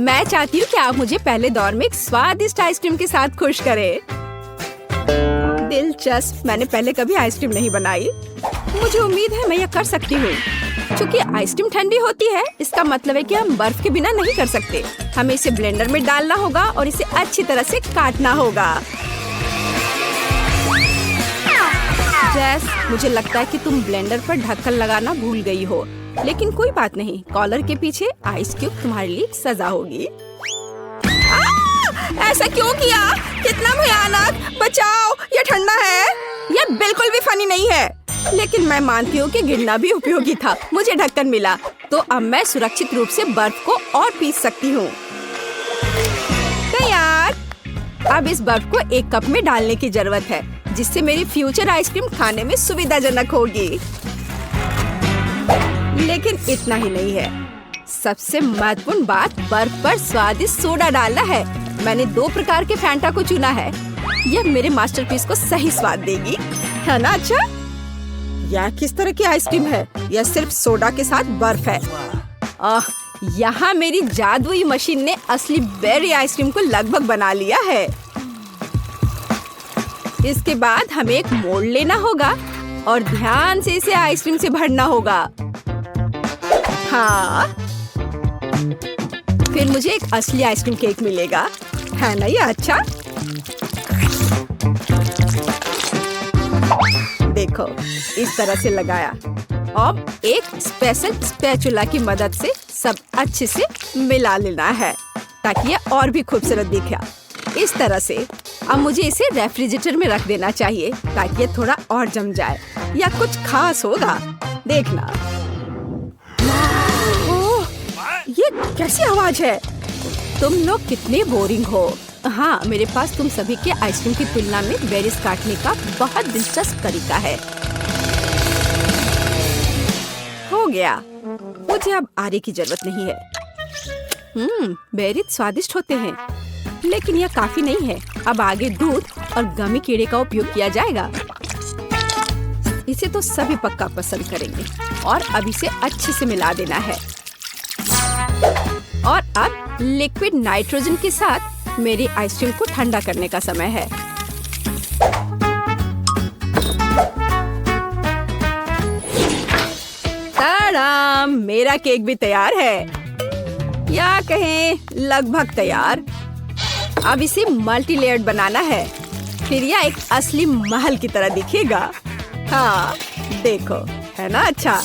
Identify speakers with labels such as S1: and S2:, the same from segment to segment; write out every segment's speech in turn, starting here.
S1: मैं चाहती हूँ कि आप मुझे पहले दौर में एक स्वादिष्ट आइसक्रीम के साथ खुश करें। दिलचस्प, मैंने पहले कभी आइसक्रीम नहीं बनाई। मुझे उम्मीद है मैं यह कर सकती हूँ। क्योंकि आइसक्रीम ठंडी होती है, इसका मतलब है कि हम बर्फ के बिना नहीं कर सकते। हमें इसे ब्लेंडर में डालना होगा और इसे अच्छी तरह से काटना होगा। जैस, मुझे लगता है कि तुम ब्लेंडर पर ढक्कन लगाना भूल गई हो, लेकिन कोई बात नहीं। कॉलर के पीछे आइस क्यूब तुम्हारे लिए सजा होगी। ऐसा क्यों किया? कितना भयानक! बचाओ, ये ठंडा है। यह बिल्कुल भी फनी नहीं है। लेकिन मैं मानती हूँ कि गिरना भी उपयोगी था। मुझे ढक्कन मिला, तो अब मैं सुरक्षित रूप से बर्फ को और पीस सकती हूँ। तैयार। अब इस बर्फ को एक कप में डालने की जरूरत है, जिससे मेरी फ्यूचर आइसक्रीम खाने में सुविधाजनक होगी। लेकिन इतना ही नहीं है। सबसे महत्वपूर्ण बात बर्फ पर स्वादिष्ट सोडा डालना है। मैंने 2 प्रकार के फैंटा को चुना है। यह मेरे मास्टरपीस को सही स्वाद देगी, है ना? अच्छा, यह किस तरह की आइसक्रीम है? यह सिर्फ सोडा के साथ बर्फ है। यहाँ मेरी जादुई मशीन ने असली बेरी आइसक्रीम को लगभग बना लिया है। इसके बाद हमें एक मोल्ड लेना होगा और ध्यान से इसे आइसक्रीम से भरना होगा। हाँ, फिर मुझे एक असली आइसक्रीम केक मिलेगा, है ना? ये अच्छा। देखो, इस तरह से लगाया। अब एक स्पेशल स्पैचुला की मदद से सब अच्छे से मिला लेना है, ताकि ये और भी खूबसूरत दिखे। इस तरह से अब मुझे इसे रेफ्रिजरेटर में रख देना चाहिए, ताकि ये थोड़ा और जम जाए या कुछ खास होगा। देखना। ओह, ये कैसी आवाज है? तुम लोग कितने बोरिंग हो। हाँ, मेरे पास तुम सभी के आइसक्रीम की तुलना में बेरीज काटने का बहुत दिलचस्प तरीका है। हो गया। मुझे अब आरे की जरूरत नहीं है। बेरीज स्वादिष्ट होते हैं, लेकिन यह काफी नहीं है। अब आगे दूध और गमी कीड़े का उपयोग किया जाएगा। इसे तो सभी पक्का पसंद करेंगे। और अब इसे अच्छे से मिला देना है। और अब लिक्विड नाइट्रोजन के साथ मेरी आइसक्रीम को ठंडा करने का समय है। ताड़ाम! मेरा केक भी तैयार है, या कहें लगभग तैयार। अब इसे मल्टी लेयर्ड बनाना है, फिर यह एक असली महल की तरह दिखेगा। हाँ, देखो, है ना? अच्छा,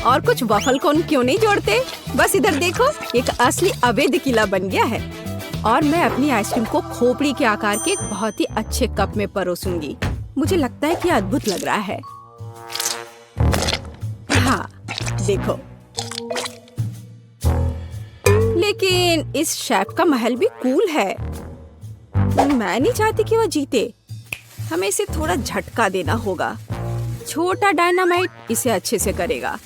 S1: और कुछ वफल कोन क्यों नहीं जोड़ते? बस इधर देखो, एक असली अवैध किला बन गया है। और मैं अपनी आइसक्रीम को खोपड़ी के आकार के एक बहुत ही अच्छे कप में परोसूंगी। मुझे लगता है कि अद्भुत लग रहा है। हाँ, देखो। लेकिन इस शेफ का महल भी कूल है। मैं नहीं चाहती कि वह जीते। हमें इसे थोड़ा झटका देना होगा। छोटा डायनामाइट इसे अच्छे से करेगा।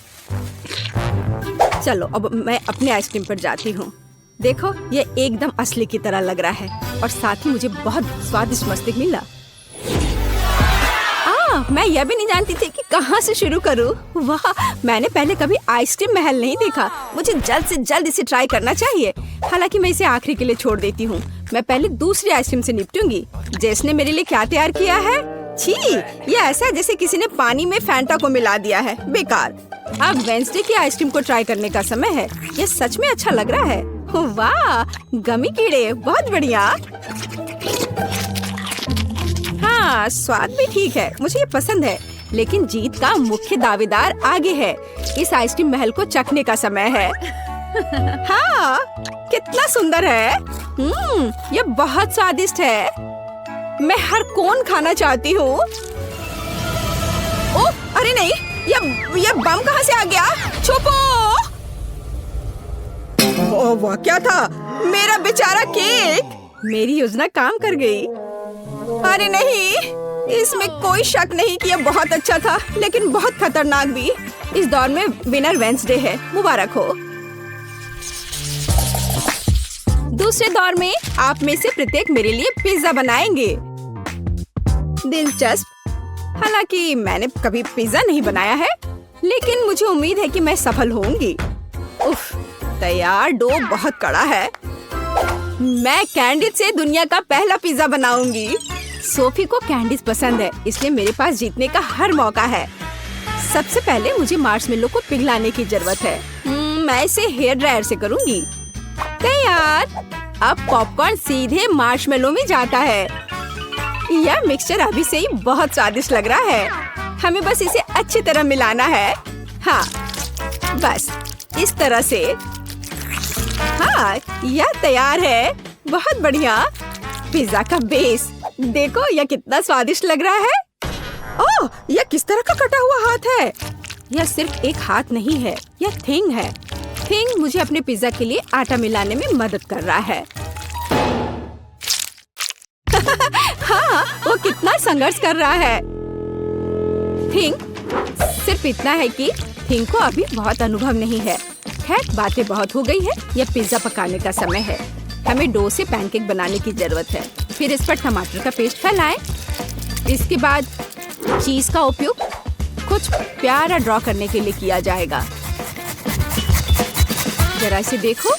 S1: चलो, अब मैं अपने आइसक्रीम पर जाती हूँ। देखो, ये एकदम असली की तरह लग रहा है और साथ ही मुझे बहुत स्वादिष्ट मस्तिष्क मिला। मैं यह भी नहीं जानती थी कि कहाँ से शुरू करूँ। वाह, मैंने पहले कभी आइसक्रीम महल नहीं देखा। मुझे जल्द से जल्द इसे ट्राई करना चाहिए। हालांकि मैं इसे आखिरी के लिए छोड़ देती हूँ। मैं पहले दूसरी आइसक्रीम से निपटूंगी। जेस ने मेरे लिए क्या तैयार किया है? छी, ये ऐसा है जैसे किसी ने पानी में फैंटा को मिला दिया है। बेकार। अब वेंसडे की आइसक्रीम को ट्राई करने का समय है। ये सच में अच्छा लग रहा है। वाह, गमी कीड़े, बहुत बढ़िया। हाँ, स्वाद भी ठीक है, मुझे ये पसंद है। लेकिन जीत का मुख्य दावेदार आगे है। इस आइसक्रीम महल को चखने का समय है। हाँ, कितना सुंदर है। ये बहुत स्वादिष्ट है। मैं हर कोन खाना चाहती हूँ। ओह, अरे नहीं, ये बम कहाँ से आ गया? छुपो! ओह, वह क्या था? मेरा बेचारा केक! मेरी योजना काम कर गई। अरे नहीं, इसमें कोई शक नहीं कि यह बहुत अच्छा था, लेकिन बहुत खतरनाक भी। इस दौर में विनर वेंसडे है, मुबारक हो। दूसरे दौर में आप में से प्रत्येक मेरे लिए पिज्जा बनाएंगे। दिलचस्प। हालांकि मैंने कभी पिज्जा नहीं बनाया है, लेकिन मुझे उम्मीद है कि मैं सफल होंगी। उफ, तैयार डो बहुत कड़ा है। मैं कैंडिस से दुनिया का पहला पिज्जा बनाऊंगी। सोफी को कैंडिस पसंद है, इसलिए मेरे पास जीतने का हर मौका है। सबसे पहले मुझे मार्शमेलो को पिघलाने की जरूरत है। मैं इसे हेयर ड्रायर से करूंगी। तैयार। अब पॉपकॉर्न सीधे मार्शमेलो में जाता है। यह मिक्सचर अभी से ही बहुत स्वादिष्ट लग रहा है। हमें बस इसे अच्छी तरह मिलाना है। हाँ, बस इस तरह से। हाँ, यह तैयार है। बहुत बढ़िया। पिज्जा का बेस देखो, यह कितना स्वादिष्ट लग रहा है। ओह, यह किस तरह का कटा हुआ हाथ है? यह सिर्फ एक हाथ नहीं है, यह थिंग है। थिंग मुझे अपने पिज्जा के लिए आटा मिलाने में मदद कर रहा है। हाँ, वो कितना संघर्ष कर रहा है। थिंग सिर्फ इतना है कि थिंग को अभी बहुत अनुभव नहीं है। खैर, बातें बहुत हो गई है। यह पिज्जा पकाने का समय है। हमें डो से पैनकेक बनाने की जरूरत है। फिर इस पर टमाटर का पेस्ट फैलाएं। इसके बाद चीज का उपयोग कुछ प्यारा ड्रॉ करने के लिए किया जाएगा। जरा इसे देखो।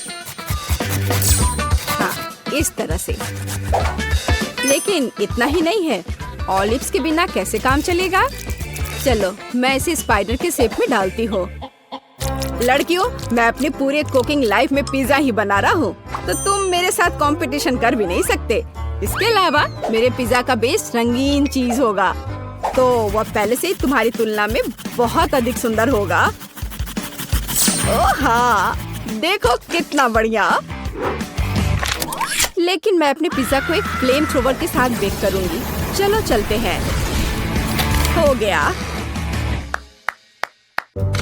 S1: हाँ, इस तरह से। लेकिन इतना ही नहीं है, ऑलिव्स के बिना कैसे काम चलेगा? चलो, मैं इसे स्पाइडर के शेप में डालती हूँ। लड़कियों, मैं अपनी पूरे कुकिंग लाइफ में पिज्जा ही बना रहा हूँ, तो तुम मेरे साथ कंपटीशन कर भी नहीं सकते। इसके अलावा मेरे पिज्जा का बेस रंगीन चीज होगा, तो वह पहले से ही तुम्हारी तुलना में बहुत अधिक सुंदर होगा। ओह हाँ, देखो कितना बढ़िया। लेकिन मैं अपने पिज्जा को एक फ्लेम थ्रोवर के साथ बेक करूंगी। चलो चलते हैं। हो गया।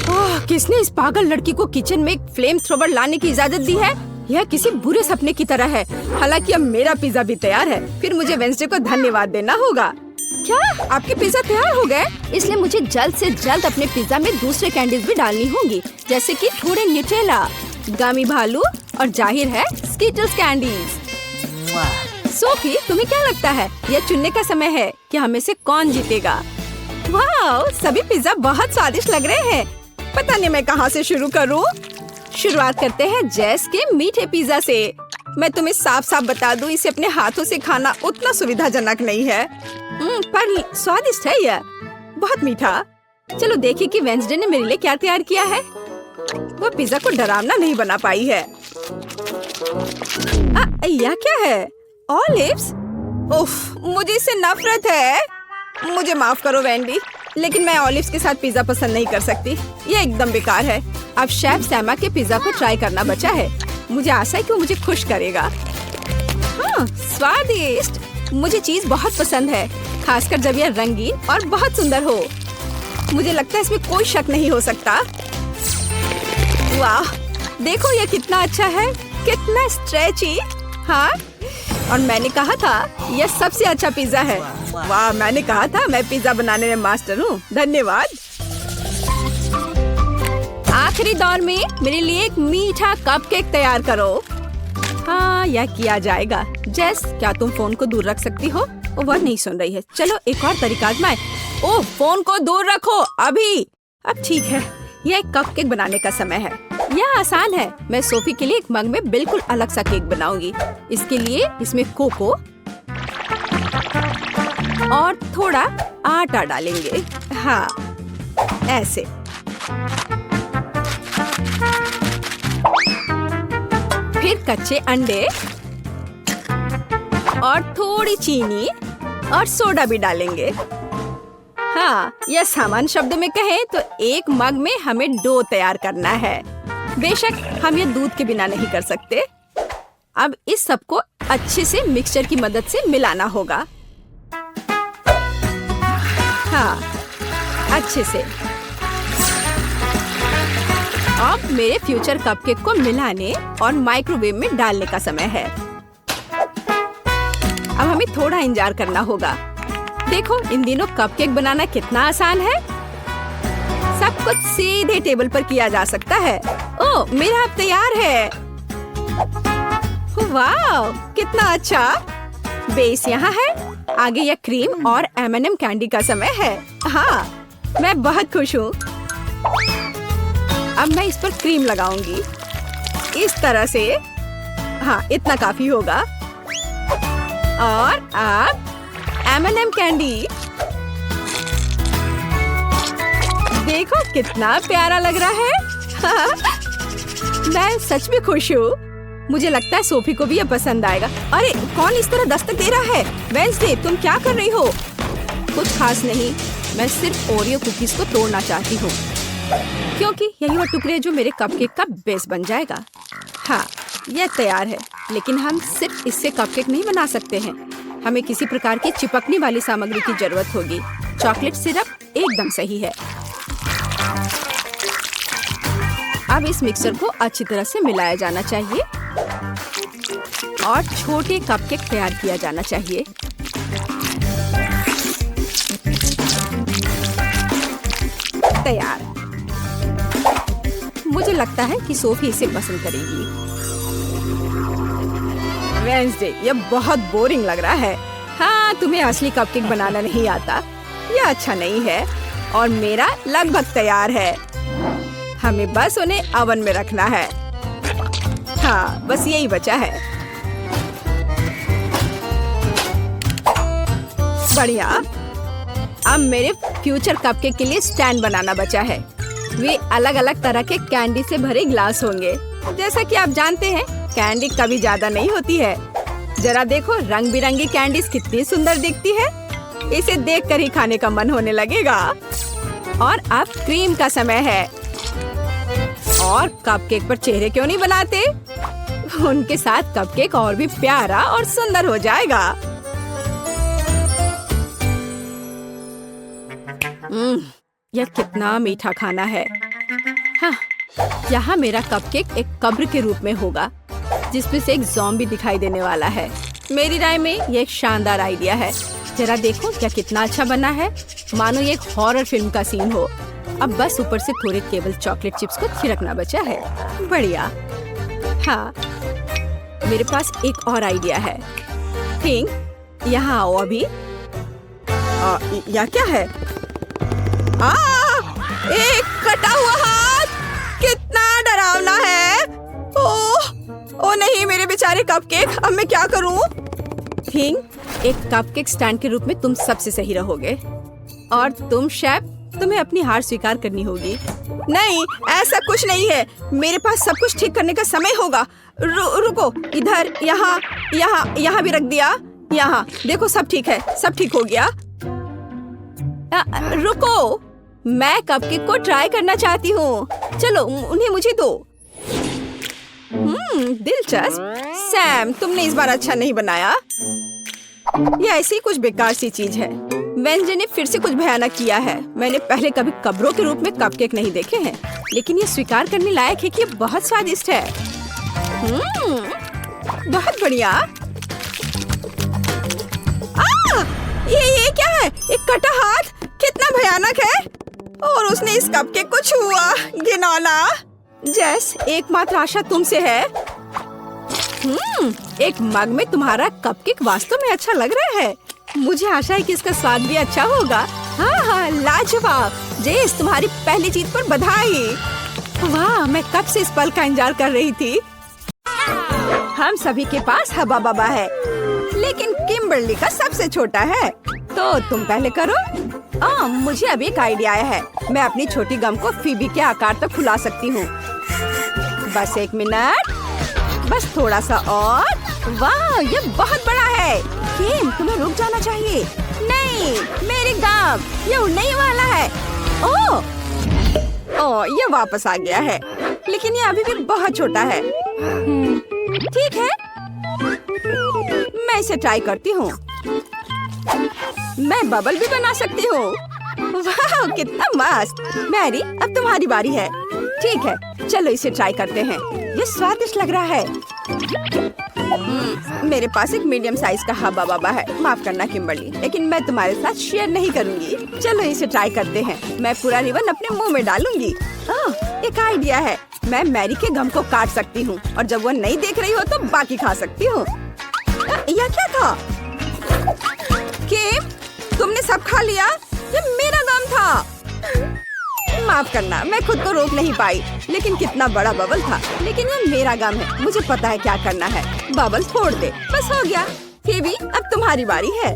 S1: ओह, किसने इस पागल लड़की को किचन में एक फ्लेम थ्रोवर लाने की इजाजत दी है? यह किसी बुरे सपने की तरह है। हालांकि अब मेरा पिज्जा भी तैयार है। फिर मुझे वेंसडे को धन्यवाद देना होगा। क्या आपके पिज्जा तैयार हो गए? इसलिए मुझे जल्द से जल्द अपने पिज्जा में दूसरे कैंडीज भी डालनी होंगी, जैसे कि थोड़े न्यूटेला, गामी भालू और जाहिर है स्किटल्स कैंडीज। सोफी, तुम्हें क्या लगता है? यह चुनने का समय है कि हमें से कौन जीतेगा। वाह, सभी पिज्जा बहुत स्वादिष्ट लग रहे हैं। पता नहीं मैं कहाँ से शुरू करूँ। शुरुआत करते हैं जेस के मीठे पिज्जा से। मैं तुम्हें साफ साफ बता दूं, इसे अपने हाथों से खाना उतना सुविधाजनक नहीं है, पर स्वादिष्ट है यह, बहुत मीठा। चलो देखिए कि वेंसडे ने मेरे लिए क्या तैयार किया है। वो पिज्जा को डरावना नहीं बना पाई है। यह क्या है? ऑलिव्स? उफ, मुझे इससे नफरत है। मुझे माफ करो वेंडी, लेकिन मैं ऑलिव्स के साथ पिज्जा पसंद नहीं कर सकती। यह एकदम बेकार है। अब शेफ सैमा के पिज्जा को ट्राई करना बचा है। मुझे आशा है कि वो मुझे खुश करेगा। हाँ, स्वादिष्ट। मुझे चीज बहुत पसंद है, खासकर जब यह रंगीन और बहुत सुंदर हो। मुझे लगता है इसमें कोई शक नहीं हो सकता। वाह, देखो यह कितना अच्छा है, कितना स्ट्रेची। हाँ, और मैंने कहा था यह सबसे अच्छा पिज्जा है। वाह, मैंने कहा था मैं पिज्जा बनाने में मास्टर हूँ। धन्यवाद। आखिरी दौर में मेरे लिए एक मीठा कपकेक तैयार करो। हाँ, यह किया जाएगा। जेस, क्या तुम फोन को दूर रख सकती हो? वह नहीं सुन रही है। चलो एक और तरीका आजमाएं। ओह, फोन को दूर रखो अभी। अब ठीक है, यह एक कपकेक बनाने का समय है। यह आसान है। मैं सोफी के लिए एक मग में बिल्कुल अलग सा केक बनाऊंगी। इसके लिए इसमें कोको और थोड़ा आटा डालेंगे। हाँ, ऐसे। फिर कच्चे अंडे और थोड़ी चीनी और सोडा भी डालेंगे। हाँ, यह सामान्य शब्दों में कहें तो एक मग में हमें डो तैयार करना है। बेशक हम ये दूध के बिना नहीं कर सकते। अब इस सब को अच्छे से मिक्सचर की मदद से मिलाना होगा। हाँ, अच्छे से। अब मेरे फ्यूचर कपकेक को मिलाने और माइक्रोवेव में डालने का समय है। अब हमें थोड़ा इंतजार करना होगा। देखो, इन दिनों कपकेक बनाना कितना आसान है। सब कुछ सीधे टेबल पर किया जा सकता है। ओह, मेरा अब तैयार है। वाह, कितना अच्छा। बेस यहाँ है। आगे यह क्रीम और M&M कैंडी का समय है। हाँ, मैं बहुत खुश हूँ। अब मैं इस पर क्रीम लगाऊंगी, इस तरह से। हाँ, इतना काफी होगा। और अब M&M कैंडी। देखो कितना प्यारा लग रहा है। मैं सच में खुश हूँ। मुझे लगता है सोफी को भी ये पसंद आएगा। अरे कौन इस तरह दस्तक दे रहा है? वेंसडे, तुम क्या कर रही हो? कुछ खास नहीं, मैं सिर्फ ओरियो कुकीज को तोड़ना चाहती हूँ, क्योंकि यही वो टुकड़े जो मेरे कपकेक का बेस बन जाएगा। हाँ, यह तैयार है, लेकिन हम सिर्फ इससे कपकेक नहीं बना सकते हैं। हमें किसी प्रकार की चिपकने वाली सामग्री की जरूरत होगी। चॉकलेट सिरप एकदम सही है। अब इस मिक्सर को अच्छी तरह से मिलाया जाना चाहिए और छोटे कपकेक तैयार किया जाना चाहिए। तैयार। मुझे लगता है कि सोफी इसे पसंद करेगी। वेंसडे, ये बहुत बोरिंग लग रहा है। हाँ, तुम्हें असली कपकेक बनाना नहीं आता। यह अच्छा नहीं है और मेरा लगभग तैयार है। हमें बस उन्हें ओवन में रखना है। हाँ, बस यही बचा है। बढ़िया। अब मेरे फ्यूचर कपकेक के लिए स्टैंड बनाना बचा है। वे अलग अलग तरह के कैंडी से भरे ग्लास होंगे। जैसा कि आप जानते हैं, कैंडी कभी ज्यादा नहीं होती है। जरा देखो, रंग बिरंगी कैंडीज कितनी सुंदर दिखती है। इसे देखकर ही खाने का मन होने लगेगा। और अब क्रीम का समय है। और कपकेक पर चेहरे क्यों नहीं बनाते? उनके साथ कपकेक और भी प्यारा और सुंदर हो जाएगा। यह कितना मीठा खाना है। हाँ, यहाँ मेरा कपकेक एक कब्र के रूप में होगा, जिसमें से एक ज़ॉम्बी दिखाई देने वाला है। मेरी राय में यह एक शानदार आइडिया है। जरा देखो क्या कितना अच्छा बना है, मानो ये एक हॉरर फिल्म का सीन हो। अब बस ऊपर से थोड़े केवल चॉकलेट चिप्स को छिड़कना बचा है। बढ़िया। हाँ, मेरे पास एक और आइडिया है। थिंक, यहाँ आओ अभी। यह क्या है? एक कटा हुआ हाथ, कितना डरावना है। ओह नहीं, मेरे बेचारे कपकेक, अब मैं क्या करूं? थिंक, एक कपकेक स्टैंड के रूप में तुम सबसे सही रहोगे। और तुम शेफ, तुम्हें अपनी हार स्वीकार करनी होगी। नहीं, ऐसा कुछ नहीं है। मेरे पास सब कुछ ठीक करने का समय होगा। रुको, इधर, यहाँ, यहाँ, यहाँ भी रख दिया। यहाँ देखो, सब ठीक है, सब ठीक हो गया। रुको, मैं कपकेक को ट्राई करना चाहती हूँ। चलो, उन्हें मुझे दो। दिलचस्प। सैम, तुमने इस बार अच्छा नहीं बनाया। यह ऐसी कुछ बेकार सी चीज है। वेंसडे ने फिर से कुछ भयानक किया है। मैंने पहले कभी कब्रों के रूप में कपकेक नहीं देखे हैं, लेकिन ये स्वीकार करने लायक है कि ये बहुत स्वादिष्ट है। बहुत बढ़िया। ये क्या है? एक कटा हाथ, कितना भयानक है। और उसने इस कपकेक को छुआ। घिनौना। जेस, एकमात्र आशा तुमसे है। एक मग में तुम्हारा कपकेक वास्तव में अच्छा लग रहा है। मुझे आशा है कि इसका स्वाद भी अच्छा होगा। हाँ, लाजवाब। जेस, तुम्हारी पहली जीत पर बधाई। वाह, मैं कब से इस पल का इंतजार कर रही थी। हम सभी के पास हबा बबा है, लेकिन किम्बर्ली का सबसे छोटा है। तो तुम पहले करो। मुझे अभी एक आइडिया आया है। मैं अपनी छोटी गम को फीबी के आकार तक फुला सकती हूँ। बस 1 मिनट, बस थोड़ा सा और। वाह, ये बहुत बड़ा है। किम, तुम्हें रुक जाना चाहिए। नहीं, मेरी गम, ये उड़ने ही वाला है। ओह, ये वापस आ गया है, लेकिन ये अभी भी बहुत छोटा है। ठीक है, मैं इसे ट्राई करती हूँ। मैं बबल भी बना सकती हूँ। वाह, कितना मस्त। मैरी, अब तुम्हारी बारी है। ठीक है, चलो इसे ट्राई करते हैं। ये स्वादिष्ट लग रहा है। मेरे पास एक मीडियम साइज का हब्बा बब्बा है। माफ करना किम्बर्ली, लेकिन मैं तुम्हारे साथ शेयर नहीं करूंगी। चलो इसे ट्राई करते हैं। मैं पूरा रिबन अपने मुंह में डालूंगी। एक आइडिया है। मैं मैरी के गम को काट सकती हूँ और जब वो नहीं देख रही हो तो बाकी खा सकती हूँ। यह क्या था? किम, तुमने सब खा लिया? ये मेरा गम था। माफ करना, मैं खुद को रोक नहीं पाई। लेकिन कितना बड़ा बबल था। लेकिन ये मेरा गम है, मुझे पता है क्या करना है। बबल फोड़ दे, बस हो गया। फेबी, अब तुम्हारी बारी है।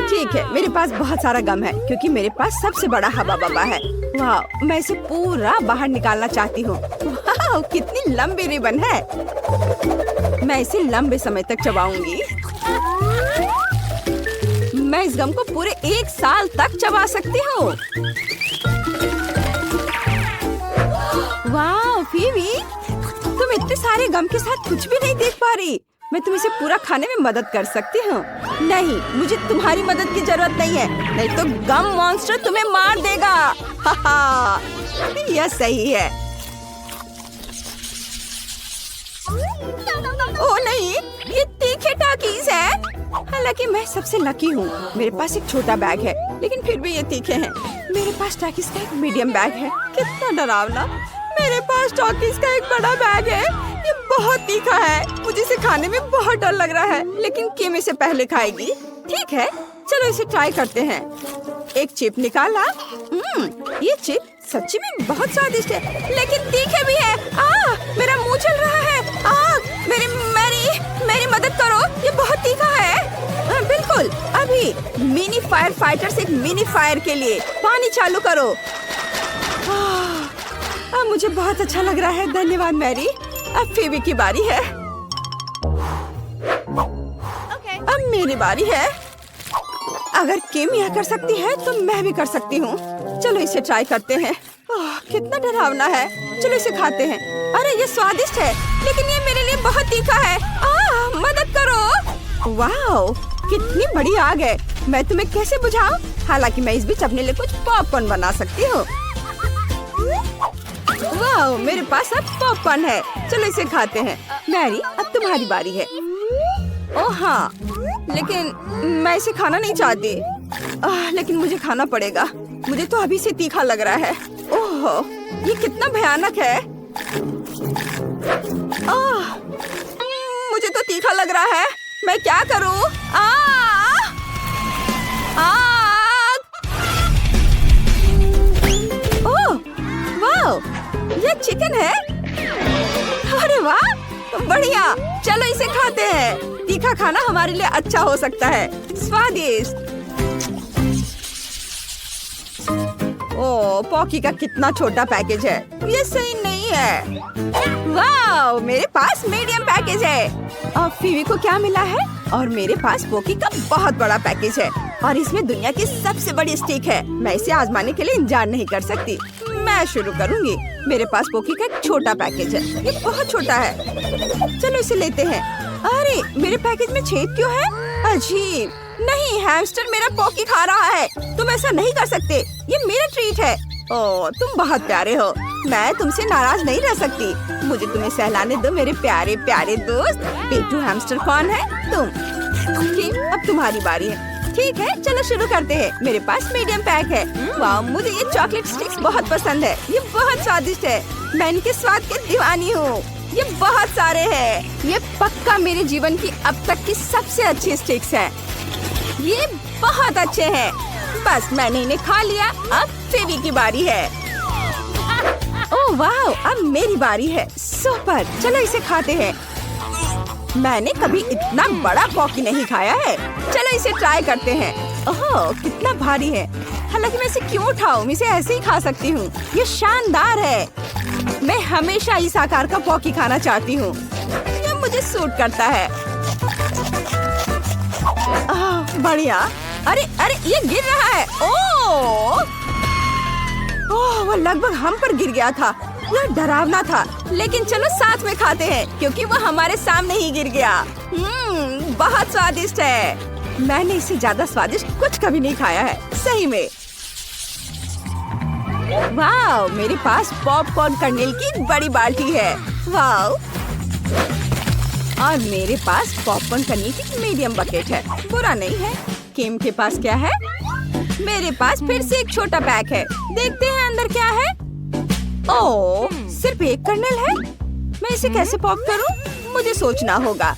S1: ठीक है, मेरे पास बहुत सारा गम है क्योंकि मेरे पास सबसे बड़ा हवा बब्बा है। वाह, मैं इसे पूरा बाहर निकालना चाहती हूँ। वाह, कितनी लंबी रिबन है। मैं इसे लंबे समय तक चबाऊंगी। मैं इस गम को पूरे 1 साल तक चबा सकती हूँ। वाह फीवी, तुम इतने सारे गम के साथ कुछ भी नहीं देख पा रही। मैं तुम इसे पूरा खाने में मदद कर सकती हूँ। नहीं, मुझे तुम्हारी मदद की जरूरत नहीं है, नहीं तो गम मॉन्स्टर तुम्हें मार देगा। हाहा, यह सही है। ओह नहीं, ये तीखे टाकीज है। हालांकि मैं सबसे लकी हूँ, मेरे पास एक छोटा बैग है, लेकिन फिर भी ये तीखे हैं। मेरे पास टाकीज का एक मीडियम बैग है। कितना डरावना। मेरे पास टाकीज का एक बड़ा बैग है, ये बहुत तीखा है। मुझे इसे खाने में बहुत डर लग रहा है, लेकिन किम इसे पहले खाएगी। ठीक है, चलो इसे ट्राई करते हैं। एक चिप निकाला। ये चिप सच्ची में बहुत स्वादिष्ट है, लेकिन तीखे भी है। मेरा मुंह चल रहा है। मेरी मदद करो, ये बहुत तीखा है। बिल्कुल, अभी मिनी फायर फाइटर्स एक मिनी फायर के लिए पानी चालू करो। मुझे बहुत अच्छा लग रहा है, धन्यवाद मैरी। अब फेबी की बारी है। अब मेरी बारी है। अगर किम यह कर सकती है तो मैं भी कर सकती हूँ। चलो इसे ट्राई करते हैं। कितना डरावना है। चलो इसे खाते हैं। अरे ये स्वादिष्ट है, लेकिन ये मेरे लिए बहुत तीखा है। मदद करो। वाह, कितनी बड़ी आग है। मैं तुम्हें कैसे बुझाऊं? हालांकि मैं इस बीच अपने लिए कुछ पॉपकॉर्न बना सकती हूँ। वाह, मेरे पास अब पॉपकॉर्न है। चलो इसे खाते हैं। मैरी, अब तुम्हारी बारी है। ओह हाँ, लेकिन मैं इसे खाना नहीं चाहती। लेकिन मुझे खाना पड़ेगा। मुझे तो अभी से तीखा लग रहा है। ओह, ये कितना भयानक है। मुझे तो तीखा लग रहा है। मैं क्या करूं? ओह, वाह, ये चिकन है। अरे वाह, बढ़िया। चलो इसे खाते हैं। तीखा खाना हमारे लिए अच्छा हो सकता है। स्वादिष्ट। ओह, पॉकी का कितना छोटा पैकेज है। ये सही नहीं है। वाह, मेरे पास मीडियम पैकेज है। और फीवी को क्या मिला है? और मेरे पास पॉकी का बहुत बड़ा पैकेज है, और इसमें दुनिया की सबसे बड़ी स्टिक है। मैं इसे आजमाने के लिए इंतजार नहीं कर सकती। मैं शुरू करूंगी। मेरे पास पॉकी का एक छोटा पैकेज है। ये बहुत छोटा है। चलो इसे लेते हैं। अरे, मेरे पैकेज में छेद क्यों है? अजीब। नहीं, हैमस्टर मेरा पॉकी खा रहा है। तुम ऐसा नहीं कर सकते। ये मेरा ट्रीट है। ओह, तुम बहुत प्यारे हो। मैं तुमसे नाराज नहीं रह सकती। मुझे तुम्हें सहलाने दो, मेरे प्यारे प्यारे दोस्त। पेटू हैमस्टर कौन है? तुम। अब तुम्हारी बारी है। ठीक है, चलो शुरू करते हैं। मेरे पास मीडियम पैक है। वाह, मुझे ये चॉकलेट स्टिक्स बहुत पसंद है। ये बहुत स्वादिष्ट है। मैं इनके स्वाद की दीवानी हूँ। ये बहुत सारे हैं। ये पक्का मेरे जीवन की अब तक की सबसे अच्छी स्टिक्स है। ये बहुत अच्छे हैं। बस मैंने इन्हें खा लिया। अब फेबी की बारी है। ओह वाह, अब मेरी बारी है। सुपर, चलो इसे खाते हैं। मैंने कभी इतना बड़ा पॉकी नहीं खाया है। चलो इसे ट्राई करते हैं। ओह, कितना भारी है। हालांकि मैं इसे क्यों उठाऊं? मैं इसे ऐसे ही खा सकती हूँ। ये शानदार है। मैं हमेशा इस आकार का पॉकी खाना चाहती हूँ। ये मुझे सूट करता है। बढ़िया। अरे अरे, ये गिर रहा है। ओह, वो लगभग हम पर गिर गया था। यह डरावना था, लेकिन चलो साथ में खाते हैं क्योंकि वो हमारे सामने ही गिर गया। बहुत स्वादिष्ट है। मैंने इससे ज्यादा स्वादिष्ट कुछ कभी नहीं खाया है, सही में। वाह, मेरे पास पॉपकॉर्न कर्नेल की बड़ी बाल्टी है। वाह, और मेरे पास पॉपकॉर्न कर्नेल की मीडियम बकेट है। बुरा नहीं है। किम के पास क्या है? मेरे पास फिर से एक छोटा पैक है। देखते हैं अंदर क्या है। ओह, सिर्फ एक कर्नेल है। मैं इसे कैसे पॉप करूं? मुझे सोचना होगा।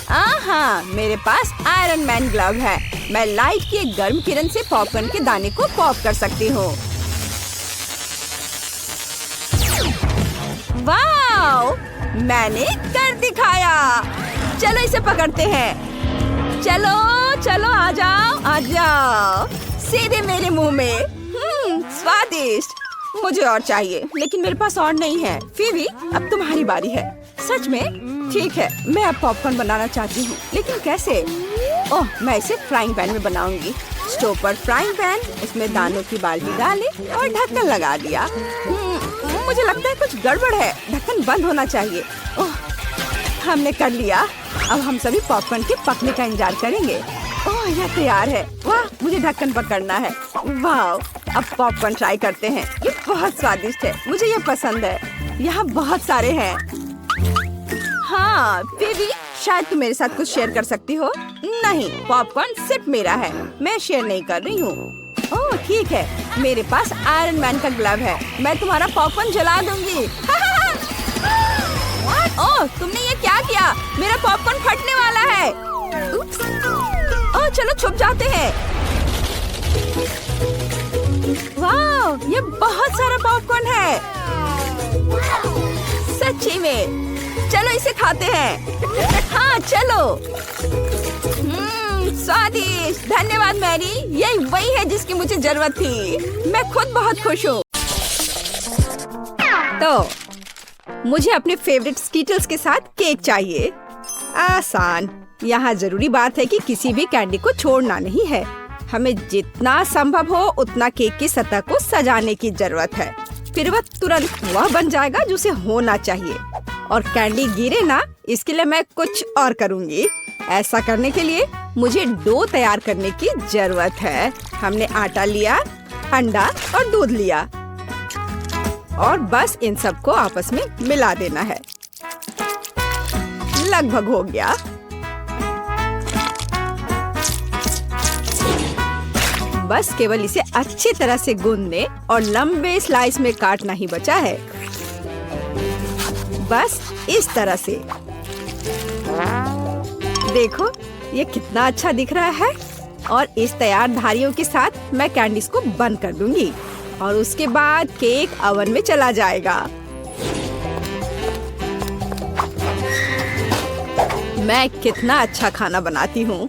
S1: हाँ, मेरे पास आयरन मैन ग्लव है। मैं लाइट की एक गर्म किरण से पॉपकॉर्न के दाने को पॉप कर सकती हूँ। वाओ, मैंने कर दिखाया। चलो इसे पकड़ते हैं। चलो चलो, आ जाओ आ जाओ, सीधे मेरे मुंह में। स्वादिष्ट। मुझे और चाहिए, लेकिन मेरे पास और नहीं है। फिर भी अब तुम्हारी बारी है। सच में? ठीक है, मैं अब पॉपकॉर्न बनाना चाहती हूँ, लेकिन कैसे? ओह, मैं इसे फ्राइंग पैन में बनाऊंगी। स्टोव पर फ्राइंग पैन, इसमें दानों की बाल्टी डाली और ढक्कन लगा दिया। मुझे लगता है कुछ गड़बड़ है। ढक्कन बंद होना चाहिए। ओह, हमने कर लिया। अब हम सभी पॉपकॉर्न के पकने का इंतजार करेंगे। ओह, यह तैयार है। वाह, मुझे ढक्कन पकड़ना है। वाह, अब पॉपकॉर्न ट्राई करते हैं। ये बहुत स्वादिष्ट है, मुझे ये पसंद है। यहाँ बहुत सारे हैं। हाँ, बेबी, शायद तुम मेरे साथ कुछ शेयर कर सकती हो। नहीं, पॉपकॉर्न सिर्फ मेरा है, मैं शेयर नहीं कर रही हूँ। ओह ठीक है, मेरे पास आयरन मैन का ग्लव है। मैं तुम्हारा पॉपकॉर्न जला दूंगी। ओह, तुमने ये क्या किया? मेरा पॉपकॉर्न फटने वाला है। उप्स। ओह, चलो छुप जाते हैं। वाह, ये बहुत सारा पॉपकॉर्न है। सच्ची में। चलो इसे खाते हैं। हाँ चलो। स्वादिष्ट। धन्यवाद मैरी, यही वही है जिसकी मुझे जरूरत थी। मैं खुद बहुत खुश हूँ। तो मुझे अपने फेवरेट स्कीटल्स के साथ केक चाहिए। आसान। यहाँ जरूरी बात है कि किसी भी कैंडी को छोड़ना नहीं है। हमें जितना संभव हो उतना केक की सतह को सजाने की जरूरत है। फिर वह तुरंत वह बन जाएगा जो उसे होना चाहिए। और कैंडी गिरे ना, इसके लिए मैं कुछ और करूँगी। ऐसा करने के लिए मुझे डो तैयार करने की जरूरत है। हमने आटा लिया, अंडा और दूध लिया और बस इन सबको आपस में मिला देना है। लगभग हो गया। बस केवल इसे अच्छी तरह से गूंदने और लंबे स्लाइस में काटना ही बचा है। बस इस तरह से। देखो, ये कितना अच्छा दिख रहा है। और इस तैयार धारियों के साथ मैं कैंडीज को बंद कर दूंगी और उसके बाद केक ओवन में चला जाएगा। मैं कितना अच्छा खाना बनाती हूँ।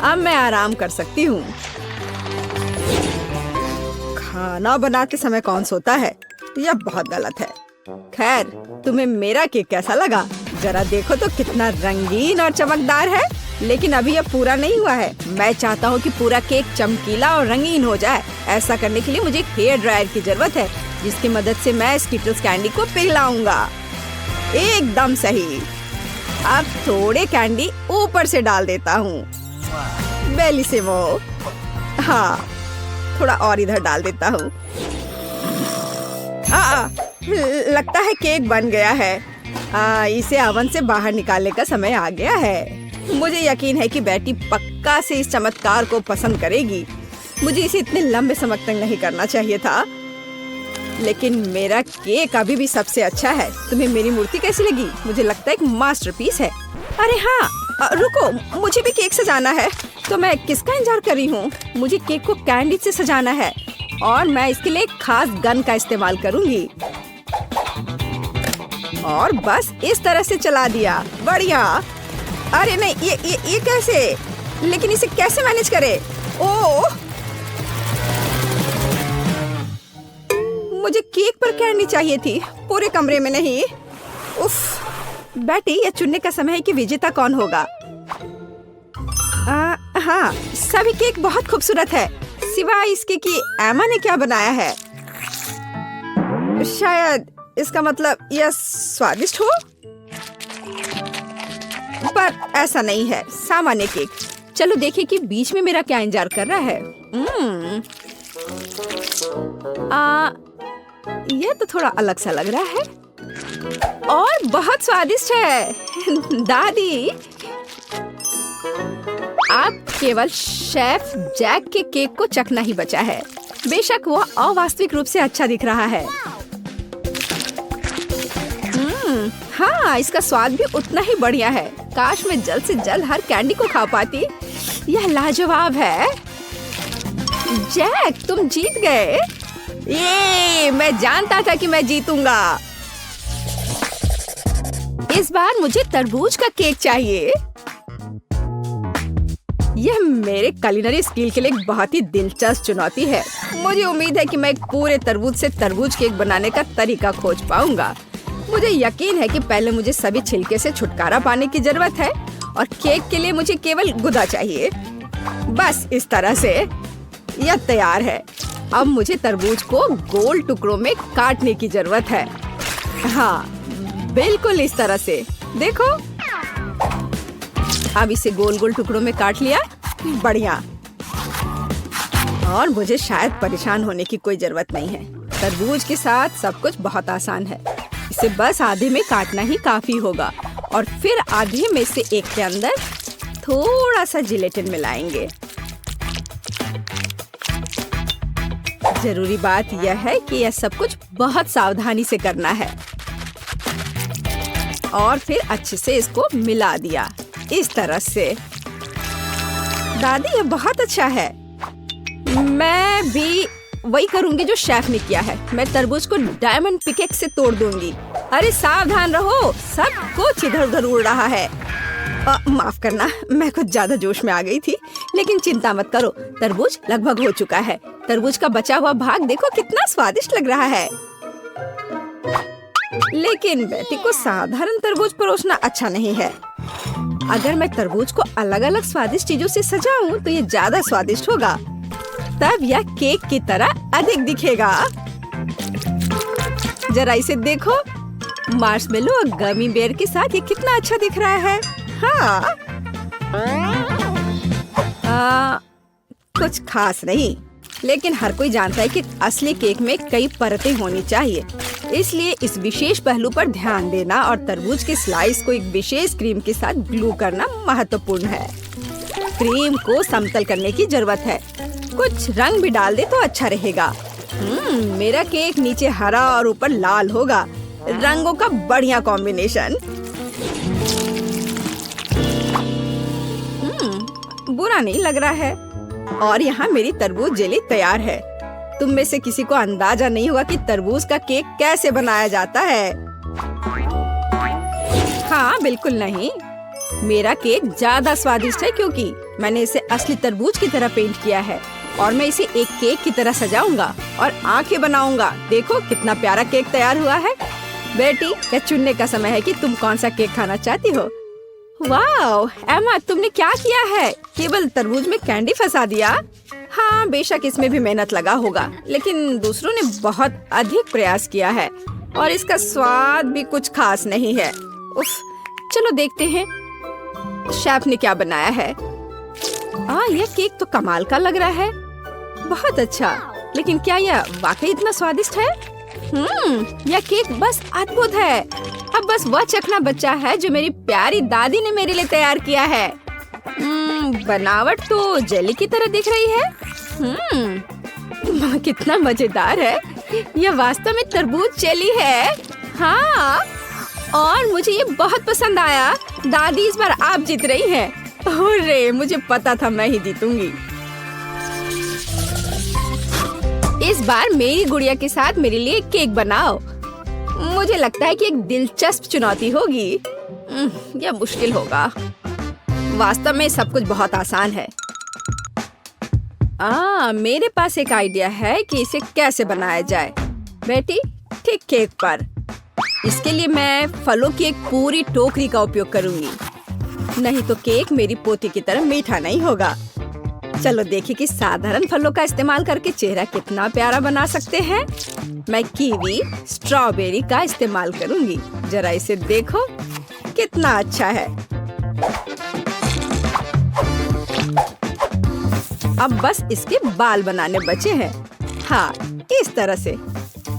S1: अब मैं आराम कर सकती हूँ। खाना बनाते समय कौन सोता है? यह बहुत गलत है। खैर, तुम्हें मेरा केक कैसा लगा? जरा देखो तो कितना रंगीन और चमकदार है। लेकिन अभी यह पूरा नहीं हुआ है। मैं चाहता हूँ कि पूरा केक चमकीला और रंगीन हो जाए। ऐसा करने के लिए मुझे एक हेयर ड्रायर की जरूरत है, जिसकी मदद से मैं स्कीटल्स कैंडी को पिघलाऊंगा। एकदम सही। अब थोड़े कैंडी ऊपर से डाल देता हूँ। बेलिसिमो। हाँ, थोड़ा और इधर डाल देता हूँ। लगता है केक बन गया है। इसे ओवन से बाहर निकालने का समय आ गया है। मुझे यकीन है कि बेटी पक्का से इस चमत्कार को पसंद करेगी। मुझे इसे इतने लंबे समय तक नहीं करना चाहिए था, लेकिन मेरा केक अभी भी सबसे अच्छा है। तुम्हें मेरी मूर्ति कैसी लगी? मुझे लगता है एक मास्टरपीस है। अरे हाँ, रुको, मुझे भी केक सजाना है। तो मैं किसका इंतजार कर रही हूँ? मुझे केक को कैंडी से सजाना है और मैं इसके लिए एक खास गन का इस्तेमाल करूँगी। और बस इस तरह से चला दिया। बढ़िया। अरे नहीं, ये कैसे? लेकिन इसे कैसे मैनेज करे? ओह, मुझे केक पर कैंडी चाहिए थी, पूरे कमरे में नहीं। उफ, बेटी, यह चुनने का समय है कि विजेता कौन होगा। हाँ, सभी केक बहुत खूबसूरत है, सिवाय इसके कि एमा ने क्या बनाया है। शायद इसका मतलब यह स्वादिष्ट हो, पर ऐसा नहीं है। सामान्य केक। चलो देखें कि बीच में मेरा क्या इंतजार कर रहा है। यह तो थोड़ा अलग सा लग रहा है और बहुत स्वादिष्ट है। दादी, आप केवल शेफ जैक के केक को चखना ही बचा है। बेशक वह अवास्तविक रूप से अच्छा दिख रहा है। हाँ, इसका स्वाद भी उतना ही बढ़िया है। काश मैं जल्द से जल्द हर कैंडी को खा पाती। यह लाजवाब है। जैक, तुम जीत गए। ये मैं जानता था कि मैं जीतूंगा। इस बार मुझे तरबूज का केक चाहिए। यह मेरे कुलिनरी स्किल के लिए एक बहुत ही दिलचस्प चुनौती है। मुझे उम्मीद है कि मैं एक पूरे तरबूज से तरबूज केक बनाने का तरीका खोज पाऊंगा। मुझे यकीन है कि पहले मुझे सभी छिलके से छुटकारा पाने की जरूरत है और केक के लिए मुझे केवल गुदा चाहिए। बस इस तरह से यह तैयार है। अब मुझे तरबूज को गोल टुकड़ों में काटने की जरूरत है। हाँ, बिल्कुल इस तरह से। देखो, अब इसे गोल गोल टुकड़ों में काट लिया। बढ़िया। और मुझे शायद परेशान होने की कोई जरूरत नहीं है। तरबूज के साथ सब कुछ बहुत आसान है। इसे बस आधे में काटना ही काफी होगा और फिर आधे में से एक के अंदर थोड़ा सा जिलेटिन मिलाएंगे। जरूरी बात यह है कि यह सब कुछ बहुत सावधानी से करना है। और फिर अच्छे से इसको मिला दिया इस तरह से। दादी, ये बहुत अच्छा है। मैं भी वही करूंगी जो शेफ ने किया है। मैं तरबूज को डायमंड पिकेक्स से तोड़ दूंगी। अरे सावधान रहो, सब कुछ इधर उधर उड़ रहा है। माफ करना, मैं कुछ ज्यादा जोश में आ गई थी। लेकिन चिंता मत करो, तरबूज लगभग हो चुका है। तरबूज का बचा हुआ भाग देखो कितना स्वादिष्ट लग रहा है। लेकिन बेटी को साधारण तरबूज परोसना अच्छा नहीं है। अगर मैं तरबूज को अलग अलग स्वादिष्ट चीजों से सजाऊं तो ये ज्यादा स्वादिष्ट होगा। तब यह केक की तरह अधिक दिखेगा। जरा इसे देखो, मार्शमेलो और गमी बेयर के साथ ये कितना अच्छा दिख रहा है। हाँ, कुछ खास नहीं, लेकिन हर कोई जानता है कि असली केक में कई परतें होनी चाहिए। इसलिए इस विशेष पहलू पर ध्यान देना और तरबूज के स्लाइस को एक विशेष क्रीम के साथ ग्लू करना महत्वपूर्ण है। क्रीम को समतल करने की जरूरत है। कुछ रंग भी डाल दे तो अच्छा रहेगा। मेरा केक नीचे हरा और ऊपर लाल होगा। रंगों का बढ़िया कॉम्बिनेशन। बुरा नहीं लग रहा है। और यहाँ मेरी तरबूज जेली तैयार है। तुम में से किसी को अंदाजा नहीं होगा कि तरबूज का केक कैसे बनाया जाता है। हाँ, बिल्कुल नहीं। मेरा केक ज्यादा स्वादिष्ट है क्योंकि मैंने इसे असली तरबूज की तरह पेंट किया है। और मैं इसे एक केक की तरह सजाऊंगा और आंखें बनाऊंगा। देखो कितना प्यारा केक तैयार हुआ है। बेटी, यह चुनने का समय है कि तुम कौन सा केक खाना चाहती हो। वाह एमा, तुमने क्या किया है? केवल तरबूज में कैंडी फंसा दिया। हाँ, बेशक इसमें भी मेहनत लगा होगा, लेकिन दूसरों ने बहुत अधिक प्रयास किया है और इसका स्वाद भी कुछ खास नहीं है। उफ, चलो देखते हैं शेफ ने क्या बनाया है। यह केक तो कमाल का लग रहा है। बहुत अच्छा, लेकिन क्या यह वाकई इतना स्वादिष्ट है? यह केक बस अद्भुत है। अब बस वह चखना बचा है जो मेरी प्यारी दादी ने मेरे लिए तैयार किया है। बनावट तो जेली की तरह दिख रही है। कितना मजेदार है। यह वास्तव में तरबूज जेली है। हाँ, और मुझे ये बहुत पसंद आया। दादी, इस बार आप जीत रही हैं। अरे, मुझे पता था मैं ही जीतूंगी। इस बार मेरी गुड़िया के साथ मेरे लिए केक बनाओ। मुझे लगता है कि एक दिलचस्प चुनौती होगी। यह मुश्किल होगा। वास्तव में सब कुछ बहुत आसान है। मेरे पास एक आइडिया है कि इसे कैसे बनाया जाए। बेटी, ठीक केक पर। इसके लिए मैं फलों की एक पूरी टोकरी का उपयोग करूंगी। नहीं तो केक मेरी पोती की तरह मीठा नहीं होगा। चलो देखिए कि साधारण फलों का इस्तेमाल करके चेहरा कितना प्यारा बना सकते हैं। मैं कीवी, स्ट्रॉबेरी का इस्तेमाल करूंगी। जरा इसे देखो कितना अच्छा है। अब बस इसके बाल बनाने बचे हैं। हाँ, इस तरह से।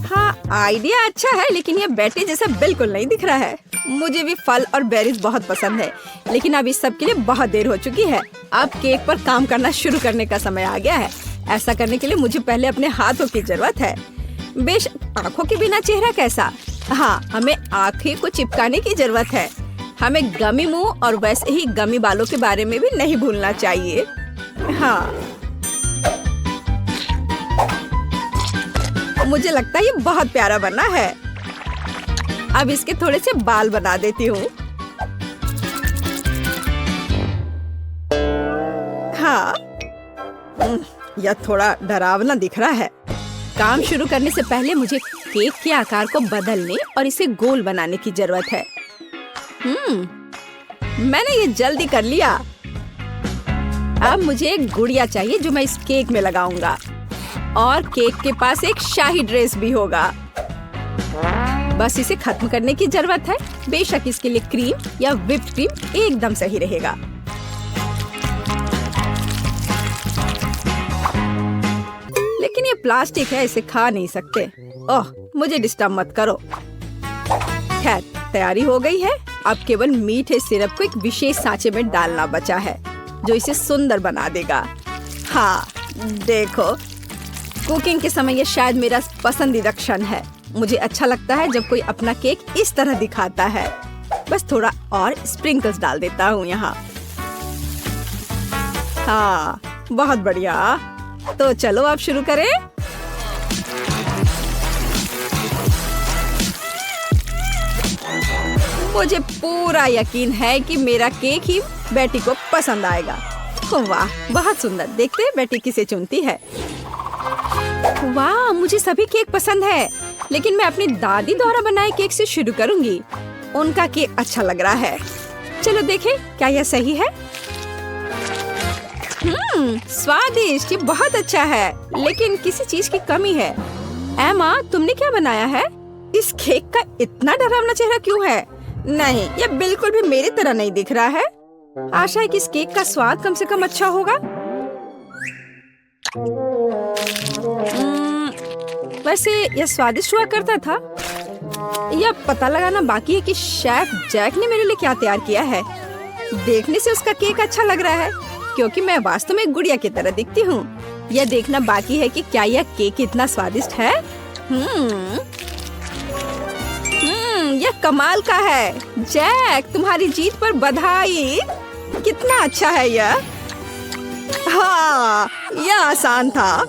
S1: हाँ, आइडिया अच्छा है, लेकिन ये बैटरी जैसा बिल्कुल नहीं दिख रहा है। मुझे भी फल और बेरीज बहुत पसंद है, लेकिन अब इस सब के लिए बहुत देर हो चुकी है। अब केक पर काम करना शुरू करने का समय आ गया है। ऐसा करने के लिए मुझे पहले अपने हाथों की जरूरत है। बेशक आँखों के बिना चेहरा कैसा। हाँ, हमें आँखें को चिपकाने की जरूरत है। हमें गमी मुंह और वैसे ही गमी बालों के बारे में भी नहीं भूलना चाहिए। हाँ, मुझे लगता है ये बहुत प्यारा बना है। अब इसके थोड़े से बाल बना देती हूँ। हाँ, यह थोड़ा डरावना दिख रहा है। काम शुरू करने से पहले मुझे केक के आकार को बदलने और इसे गोल बनाने की जरूरत है। मैंने ये जल्दी कर लिया। अब मुझे एक गुड़िया चाहिए जो मैं इस केक में लगाऊंगा, और केक के पास एक शाही ड्रेस भी होगा। बस इसे खत्म करने की जरूरत है। बेशक इसके लिए क्रीम या व्हिप्ड क्रीम एकदम सही रहेगा। लेकिन ये प्लास्टिक है, इसे खा नहीं सकते। ओह, मुझे डिस्टर्ब मत करो। खैर, तैयारी हो गई है। अब केवल मीठे सिरप को एक विशेष सांचे में डालना बचा है जो इसे सुंदर बना देगा। हाँ, देखो, कुकिंग के समय ये शायद मेरा पसंदीदा क्षण है। मुझे अच्छा लगता है जब कोई अपना केक इस तरह दिखाता है। बस थोड़ा और स्प्रिंकल्स डाल देता हूँ यहाँ। हाँ, बहुत बढ़िया। तो चलो अब शुरू करें। मुझे पूरा यकीन है कि मेरा केक ही बेटी को पसंद आएगा। वाह, बहुत सुंदर। देखते हैं बेटी किसे चुनती है। वाह, मुझे सभी केक पसंद है, लेकिन मैं अपनी दादी द्वारा बनाए केक से शुरू करूंगी। उनका केक अच्छा लग रहा है। चलो देखें क्या यह सही है। स्वादिष्ट, ये बहुत अच्छा है, लेकिन किसी चीज की कमी है। एमा, तुमने क्या बनाया है? इस केक का इतना डरावना चेहरा क्यों है? नहीं, यह बिल्कुल भी मेरी तरह नहीं दिख रहा है। आशा है कि इस केक का स्वाद कम से कम अच्छा होगा। वैसे यह स्वादिष्ट हुआ करता था। यह पता लगाना बाकी है कि शेफ जैक ने मेरे लिए क्या तैयार किया है। देखने से उसका केक अच्छा लग रहा है, क्योंकि मैं वास्तव में एक गुड़िया की तरह दिखती हूँ। यह देखना बाकी है कि क्या यह केक इतना स्वादिष्ट है। यह कमाल का है। जैक, तुम्हारी जीत पर बधाई। कितना अच्छा है यह। हाँ, यह आसान था।